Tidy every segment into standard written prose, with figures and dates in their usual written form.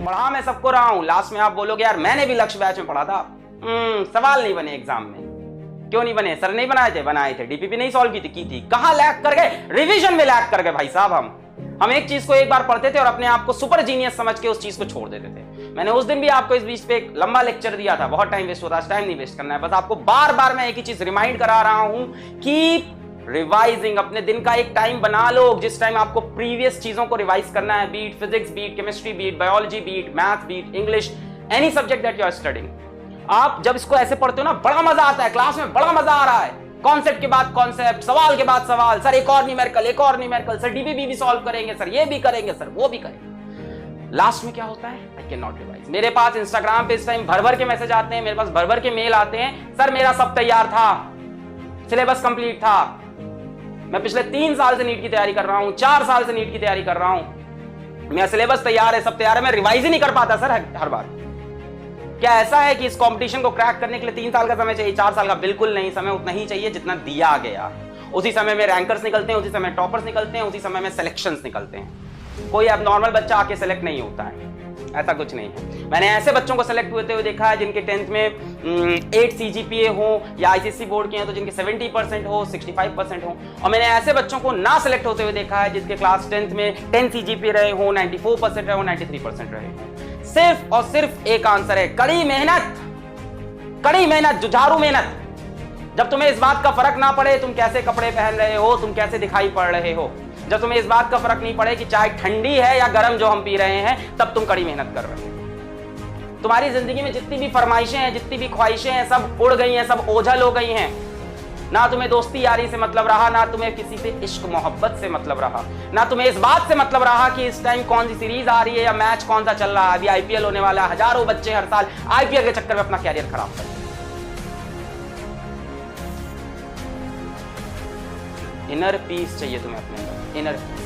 पढ़ा मैं सबको रहा हूं, लास्ट में आप बोलोगे यार मैंने भी लक्ष्य बैच में पढ़ा था। सवाल नहीं बने एग्जाम में। क्यों नहीं बने? सर नहीं बनाए थे। डीपीपी नहीं सॉल्व की थी। कहां लैग कर गए? रिवीजन में लैग कर गए भाई साहब। हम एक चीज को एक बार पढ़ते थे और अपने आप को सुपर जीनियस समझ के उस चीज को छोड़ देते थे। मैंने उस दिन भी आपको इस बीच पे एक लंबा लेक्चर दिया था। बहुत टाइम वेस्ट होता है, टाइम नहीं वेस्ट करना है। बस आपको बार बार मैं एक ही चीज रिमाइंड करा रहा हूं कि रिवाइजिंग। अपने दिन का एक टाइम बना लो जिस टाइम आपको प्रीवियस चीजों को रिवाइज करना है। Be it physics, be it chemistry, be it biology, be it math, be it English, any subject that you are studying. आप जब इसको ऐसे पढ़ते हो ना, बड़ा मजा आता है। क्लास में बड़ा मजा आ रहा है। कॉन्सेप्ट के बाद कॉन्सेप्ट, सवाल के बाद सवाल, सर एक और न्यूमेरिकल, सर डीबीबी भी सॉल्व करेंगे, सर ये भी करेंगे, सर वो भी करेंगे। लास्ट में क्या होता है? I can not revise. मेरे पास इंस्टाग्राम पे इस टाइम भर के मैसेज आते हैं, मेरे पास भर के मेल आते हैं, सर मेरा सब तैयार था, सिलेबस कंप्लीट था, मैं पिछले 3 साल से नीट की तैयारी कर रहा हूं, 4 साल से नीट की तैयारी कर रहा हूं, मेरा सिलेबस तैयार है, सब तैयार है, मैं रिवाइज ही नहीं कर पाता सर हर बार। क्या ऐसा है कि इस कंपटीशन को क्रैक करने के लिए 3 साल का समय चाहिए, 4 साल का? बिल्कुल नहीं। समय उतना ही चाहिए जितना दिया गया। उसी समय में रैंकर्स निकलते हैं, उसी समय टॉपर्स निकलते हैं, उसी समय में सिलेक्शंस निकलते हैं। कोई अब नॉर्मल बच्चा आके सेलेक्ट नहीं होता है, ऐसा कुछ नहीं है। मैंने ऐसे बच्चों को सेलेक्ट होते हुए देखा है जिनके 10th में 8 CGPA हो, या ICSE बोर्ड के हैं तो जिनके 70% हो, 65% हो। और मैंने ऐसे बच्चों को ना सेलेक्ट होते हुए देखा है जिसके क्लास 10th में 10 CGPA रहे हो, 94% रहे हो, 93% रहे हो। सिर्फ और सिर्फ एक आंसर है, कड़ी मेहनत, जुझारू मेहनत। जब तुम्हें इस बात का फर्क ना पड़े तुम कैसे कपड़े पहन रहे हो, तुम कैसे दिखाई पड़ रहे हो, जब तुम्हें इस बात का फर्क नहीं पड़े कि चाय ठंडी है या गर्म जो हम पी रहे हैं, तब तुम कड़ी मेहनत कर रहे हो। तुम्हारी जिंदगी में जितनी भी फरमाइशें हैं, जितनी भी ख्वाहिशें हैं, सब उड़ गई हैं, सब ओझल हो गई हैं। ना तुम्हें दोस्ती यारी से मतलब रहा, ना तुम्हें किसी से इश्क मोहब्बत से मतलब रहा, ना तुम्हें इस बात से मतलब रहा कि इस टाइम कौन सी सीरीज आ रही है या मैच कौन सा चल रहा है। अभी IPL होने वाला है, हजारों बच्चे हर साल IPL के चक्कर में अपना कैरियर खराब करते हैं। इनर पीस चाहिए तुम्हें अपने अंदर, इनर पीस।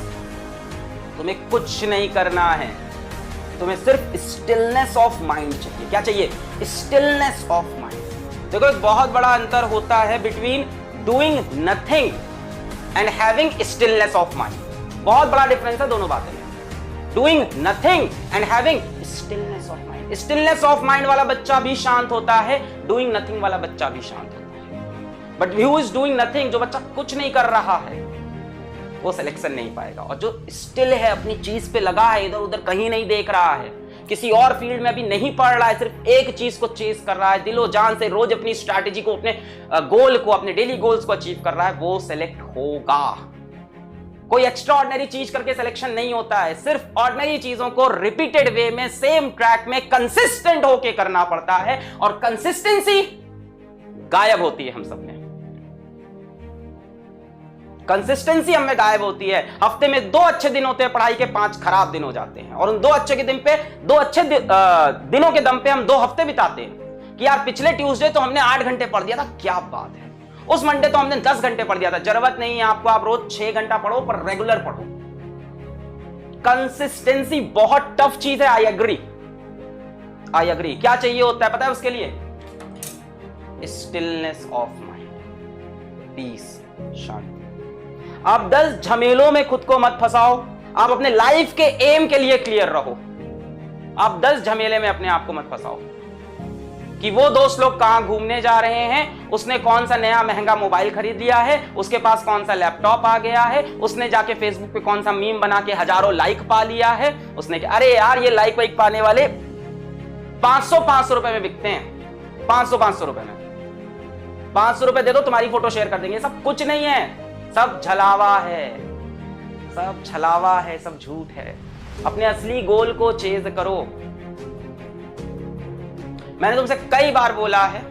तुम्हें कुछ नहीं करना है, तुम्हें सिर्फ स्टिलनेस ऑफ माइंड चाहिए। क्या चाहिए? Stillness of mind. देखो एक बहुत बड़ा अंतर होता है between doing nothing and having stillness of mind. बहुत बड़ा डिफरेंस है दोनों बातें में। Doing nothing and having stillness of mind. Stillness of mind वाला बच्चा भी शांत होता है, डूइंग नथिंग वाला बच्चा भी शांत होता है। But who is doing nothing, जो बच्चा कुछ नहीं कर रहा है, वो सिलेक्शन नहीं पाएगा। और जो स्टिल है, अपनी चीज पे लगा है, इधर उधर कहीं नहीं देख रहा है, किसी और फील्ड में भी नहीं पढ़ रहा है, सिर्फ एक चीज को चेस कर रहा है दिलो जान से, रोज अपनी स्ट्रैटेजी को, अपने गोल को, अपने डेली गोल्स को अचीव कर रहा है, वो सिलेक्ट होगा। कोई एक्स्ट्रा ऑर्डिनरी चीज करके सिलेक्शन नहीं होता है। सिर्फ ऑर्डिनरी चीजों को रिपीटेड वे में, सेम ट्रैक में कंसिस्टेंट होके करना पड़ता है, और कंसिस्टेंसी गायब होती है हम सब में। कंसिस्टेंसी हमें गायब होती है। हफ्ते में 2 अच्छे दिन होते हैं पढ़ाई के, 5 खराब दिन हो जाते हैं। और उन 2 अच्छे के दिन पे, 2 अच्छे दिनों के दम पे हम 2 हफ्ते बिताते हैं कि यार पिछले ट्यूसडे तो हमने 8 घंटे पढ़ दिया था, क्या बात है। उस मंडे तो हमने 10 घंटे पढ़ दिया था। जरूरत नहीं है आपको, आप रोज 6 घंटा पढ़ो, पर रेगुलर पढ़ो। कंसिस्टेंसी बहुत टफ चीज है। I agree. क्या चाहिए होता है पता है उसके लिए? स्टिलनेस ऑफ माइंड, पीस, शांति। आप 10 झमेलों में खुद को मत फंसाओ। आप अपने लाइफ के एम के लिए क्लियर रहो। आप 10 झमेले में अपने आप को मत फंसाओ कि वो दोस्त लोग कहां घूमने जा रहे हैं, उसने कौन सा नया महंगा मोबाइल खरीद लिया है, उसके पास कौन सा लैपटॉप आ गया है, उसने जाके फेसबुक पे कौन सा मीम बना के हजारों लाइक पा लिया है, उसने अरे यार ये लाइक वाइक पाने वाले 500 रुपए में बिकते हैं। 500 रुपए में 500 रुपए दे दो, तुम्हारी फोटो शेयर कर देंगे। सब कुछ नहीं है, सब छलावा है, सब छलावा है, सब झूठ है। अपने असली गोल को चेज करो। मैंने तुमसे कई बार बोला है,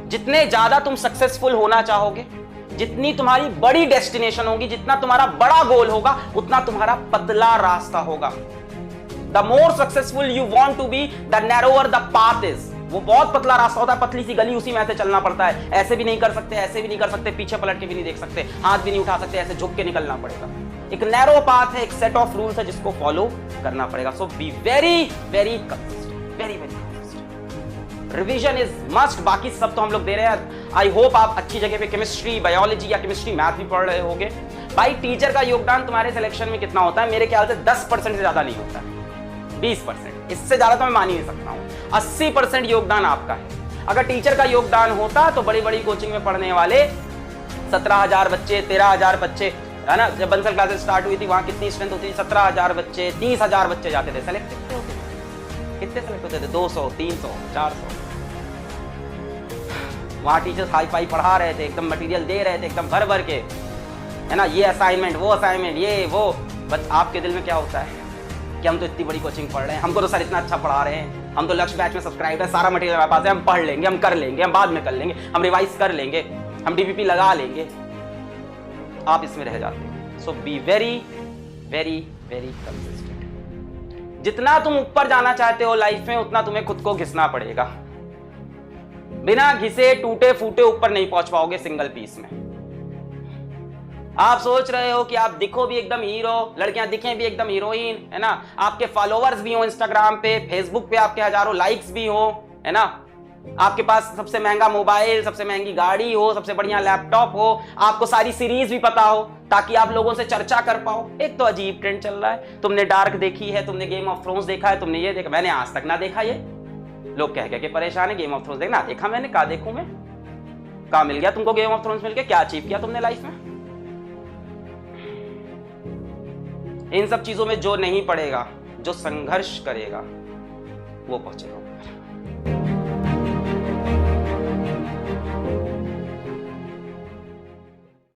जितने ज्यादा तुम सक्सेसफुल होना चाहोगे, जितनी तुम्हारी बड़ी डेस्टिनेशन होगी, जितना तुम्हारा बड़ा गोल होगा, उतना तुम्हारा पतला रास्ता होगा। The more successful you want to be, the narrower the path is. वो बहुत पतला रास्ता होता है, पतली सी गली, उसी में ऐसे चलना पड़ता है। ऐसे भी नहीं कर सकते, ऐसे भी नहीं कर सकते, पीछे पलट के भी नहीं देख सकते, हाथ भी नहीं उठा सकते, ऐसे झुक के निकलना पड़ेगा। एक नैरो पाथ है, एक सेट ऑफ रूल्स है जिसको फॉलो करना पड़ेगा। So be very very consistent, very very consistent. Revision is must, बाकी सब तो हम लोग दे रहे हैं। आई होप आप अच्छी जगह पे केमिस्ट्री, बायोलॉजी या केमिस्ट्री मैथ भी पढ़ रहे होगे। भाई टीचर का योगदान तुम्हारे सिलेक्शन में कितना होता है? मेरे ख्याल से 10% से ज्यादा नहीं होता है, 20%, इससे ज्यादा तो मैं मान ही नहीं सकता हूँ। 80% योगदान आपका है। अगर टीचर का योगदान होता तो बड़ी बड़ी कोचिंग में पढ़ने वाले 17,000 बच्चे, 13,000 बच्चे, है ना, जब बंसल क्लासेस स्टार्ट हुई थी वहां कितनी स्ट्रेंथ होती थी? 17,000 बच्चे, 30,000 बच्चे जाते थे। सेलेक्ट कितने होते थे? कितने सेलेक्ट होते थे? 200, 300, 400। वहां टीचर्स हाई फाई पढ़ा रहे थे, एकदम मटेरियल दे रहे थे, एकदम भर भर के, है ना, ये असाइनमेंट, वो असाइनमेंट, ये वो। बस आपके दिल में क्या होता है कि हम तो इतनी बड़ी कोचिंग पढ़ रहे हैं, हमको तो सर इतना अच्छा पढ़ा रहे हैं, हम तो लक्ष्य बैच में सब्सक्राइब है, सारा मटेरियल हमारे पास है, हम पढ़ लेंगे, हम कर लेंगे, हम बाद में कर लेंगे, हम रिवाइज कर लेंगे, हम डीपीपी लगा लेंगे। आप इसमें रह जाते हैं। So be very very very consistent. जितना तुम ऊपर जाना चाहते हो लाइफ में, उतना तुम्हें खुद को घिसना पड़ेगा। बिना घिसे टूटे फूटे ऊपर नहीं पहुंच पाओगे सिंगल पीस में। आप सोच रहे हो कि आप दिखो भी एकदम हीरो, लड़कियां दिखें भी एकदम हीरोइन, है ना, आपके फॉलोअर्स भी हो इंस्टाग्राम पे, फेसबुक पे आपके हजारों लाइक्स भी हो, है ना, आपके पास सबसे महंगा मोबाइल, सबसे महंगी गाड़ी हो, सबसे बढ़िया लैपटॉप हो, आपको सारी सीरीज भी पता हो ताकि आप लोगों से चर्चा कर पाओ। एक तो अजीब ट्रेंड चल रहा है। तुमने डार्क देखी है, तुमने गेम ऑफ थ्रोन्स देखा है, तुमने ये देखा, मैंने आज तक ना देखा। ये लोग कह के परेशान है, गेम ऑफ थ्रोन्स देखना देखा मैंने, कहा देखूं मैं, कहा मिल गया तुमको गेम ऑफ थ्रोन्स मिल गया, क्या अचीव किया तुमने लाइफ में? इन सब चीजों में जो नहीं पड़ेगा, जो संघर्ष करेगा, वो पहुंचेगा।